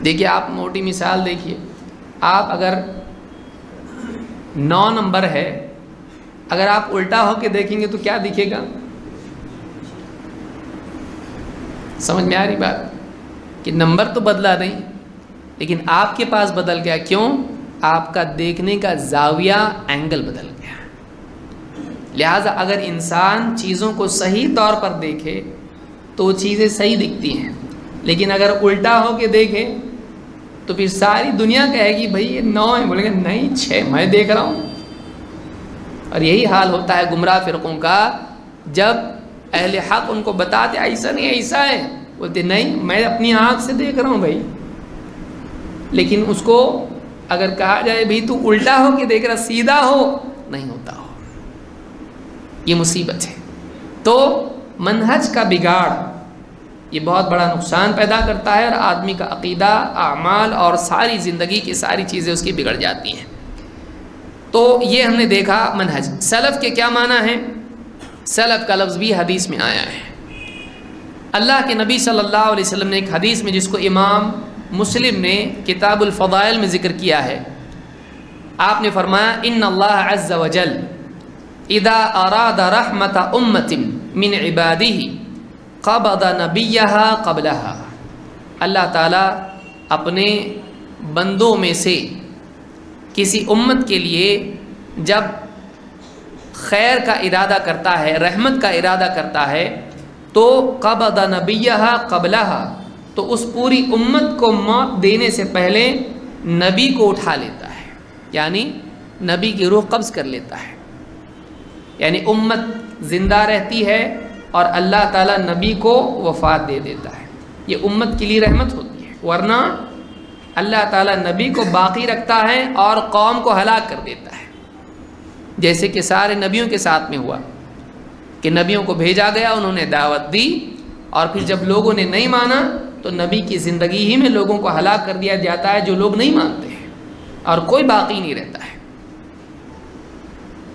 دیکھیے آپ موٹی مثال دیکھیے، آپ اگر 9 نمبر ہے، اگر آپ الٹا ہو کے دیکھیں گے تو کیا دکھے گا؟ سمجھ میں آ رہی بات کہ نمبر تو بدلا نہیں لیکن آپ کے پاس بدل گیا. کیوں؟ آپ کا دیکھنے کا زاویہ، اینگل بدل گیا. لہٰذا اگر انسان چیزوں کو صحیح طور پر دیکھے تو چیزیں صحیح دکھتی ہیں، لیکن اگر الٹا ہو کے دیکھے تو پھر ساری دنیا کہے گی بھائی یہ 9 ہے، بولے گا نہیں 6 میں دیکھ رہا ہوں. اور یہی حال ہوتا ہے گمراہ فرقوں کا. جب اہل حق ان کو بتاتے ایسا نہیں ایسا ہے، بولتے نہیں میں اپنی آنکھ سے دیکھ رہا ہوں بھائی. لیکن اس کو اگر کہا جائے بھائی تو الٹا ہو کے دیکھ رہا، سیدھا ہو، نہیں ہوتا ہو. یہ مصیبت ہے. تو منہج کا بگاڑ یہ بہت بڑا نقصان پیدا کرتا ہے، اور آدمی کا عقیدہ، اعمال اور ساری زندگی کی ساری چیزیں اس کی بگڑ جاتی ہیں. تو یہ ہم نے دیکھا منہج. سلف کے کیا معنی ہیں؟ سلف کا لفظ بھی حدیث میں آیا ہے. اللہ کے نبی صلی اللہ علیہ وسلم نے ایک حدیث میں، جس کو امام مسلم نے کتاب الفضائل میں ذکر کیا ہے، آپ نے فرمایا ان اللہ عز وجل اذا اراد رحمت امت من عبادہ قبض نبیہا قبلہا. اللہ تعالیٰ اپنے بندوں میں سے کسی امت کے لیے جب خیر کا ارادہ کرتا ہے، رحمت کا ارادہ کرتا ہے، تو قبض نبیہا قبلہا، تو اس پوری امت کو موت دینے سے پہلے نبی کو اٹھا لیتا ہے، یعنی نبی کی روح قبض کر لیتا ہے. یعنی امت زندہ رہتی ہے اور اللہ تعالیٰ نبی کو وفات دے دیتا ہے. یہ امت کے لیے رحمت ہوتی ہے، ورنہ اللہ تعالیٰ نبی کو باقی رکھتا ہے اور قوم کو ہلاک کر دیتا ہے. جیسے کہ سارے نبیوں کے ساتھ میں ہوا کہ نبیوں کو بھیجا گیا، انہوں نے دعوت دی، اور پھر جب لوگوں نے نہیں مانا تو نبی کی زندگی ہی میں لوگوں کو ہلاک کر دیا جاتا ہے جو لوگ نہیں مانتے ہیں، اور کوئی باقی نہیں رہتا ہے.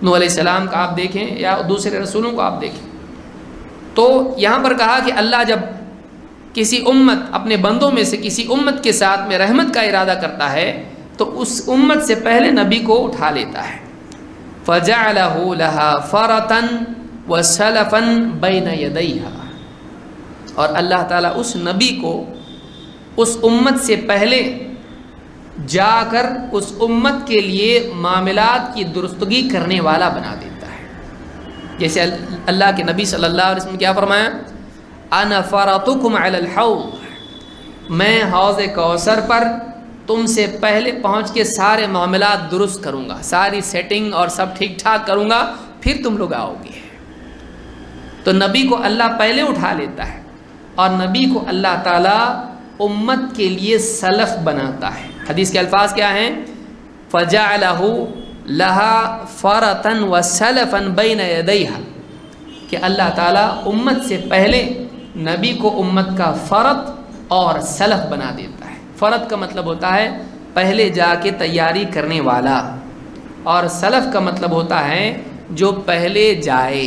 نوح علیہ السلام کا آپ دیکھیں یا دوسرے رسولوں کو آپ دیکھیں. تو یہاں پر کہا کہ اللہ جب کسی امت، اپنے بندوں میں سے کسی امت کے ساتھ میں رحمت کا ارادہ کرتا ہے تو اس امت سے پہلے نبی کو اٹھا لیتا ہے. فَجَعَلَهُ لَهَا فَرَةً وَسَلَفًا بَيْنَ يَدَيْهَا. اور اللہ تعالیٰ اس نبی کو اس امت سے پہلے جا کر اس امت کے لیے معاملات کی درستگی کرنے والا بنا دیتا ہے. جیسے اللہ کے نبی صلی اللہ علیہ وسلم کیا فرمایا؟ انا فرطکم علی الحوض، میں حوض کوثر پر تم سے پہلے پہنچ کے سارے معاملات درست کروں گا، ساری سیٹنگ اور سب ٹھیک ٹھاک کروں گا، پھر تم لوگ آؤ گے. تو نبی کو اللہ پہلے اٹھا لیتا ہے، اور نبی کو اللہ تعالیٰ امت کے لیے سلف بناتا ہے. حدیث کے الفاظ کیا ہیں؟ فَجَعَلَهُ لَهَا فَرَةً وَسَلَفًا بَيْنَ يَدَيْهَا، کہ اللہ تعالیٰ امت سے پہلے نبی کو امت کا فرد اور سلف بنا دیتا ہے. فرد کا مطلب ہوتا ہے پہلے جا کے تیاری کرنے والا، اور سلف کا مطلب ہوتا ہے جو پہلے جائے.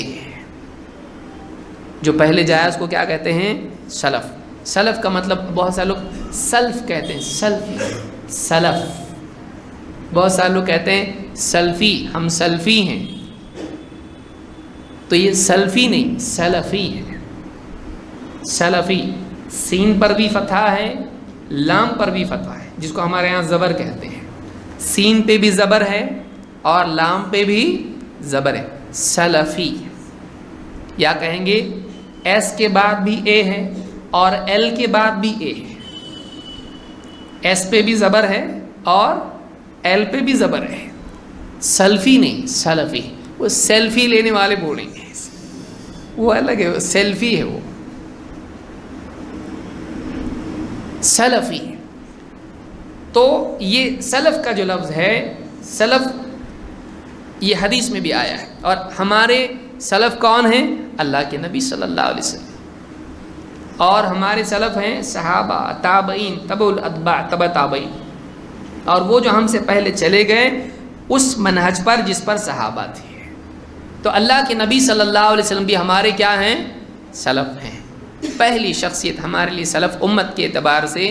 جو پہلے جائے اس کو کیا کہتے ہیں؟ سلف. سلف کا مطلب بہت سارے لوگ سلف کہتے ہیں، سلف. بہت سارے لوگ کہتے ہیں سلفی، ہم سلفی ہیں. تو یہ سلفی نہیں، سلفی ہے. سلفی سین پر بھی فتحہ ہے، لام پر بھی فتحہ ہے، جس کو ہمارے ہاں زبر کہتے ہیں. سین پہ بھی زبر ہے اور لام پہ بھی زبر ہے. سلفی. یا کہیں گے ایس کے بعد بھی اے ہے اور ایل کے بعد بھی اے ہے. ایس پہ بھی زبر ہے اور ایل پہ بھی زبر ہے. سلفی نہیں، سلفی. وہ سیلفی لینے والے بولیں گے، وہ الگ ہے، وہ سیلفی ہے. وہ سلفی. تو یہ سلف کا جو لفظ ہے، سلف یہ حدیث میں بھی آیا ہے. اور ہمارے سلف کون ہیں؟ اللہ کے نبی صلی اللہ علیہ وسلم. اور ہمارے سلف ہیں صحابہ، تابعین، تبع الاتباع، تبع تابعین، اور وہ جو ہم سے پہلے چلے گئے اس منہج پر جس پر صحابہ تھے. تو اللہ کے نبی صلی اللہ علیہ وسلم بھی ہمارے کیا ہیں؟ سلف ہیں. پہلی شخصیت ہمارے لیے سلف امت کے اعتبار سے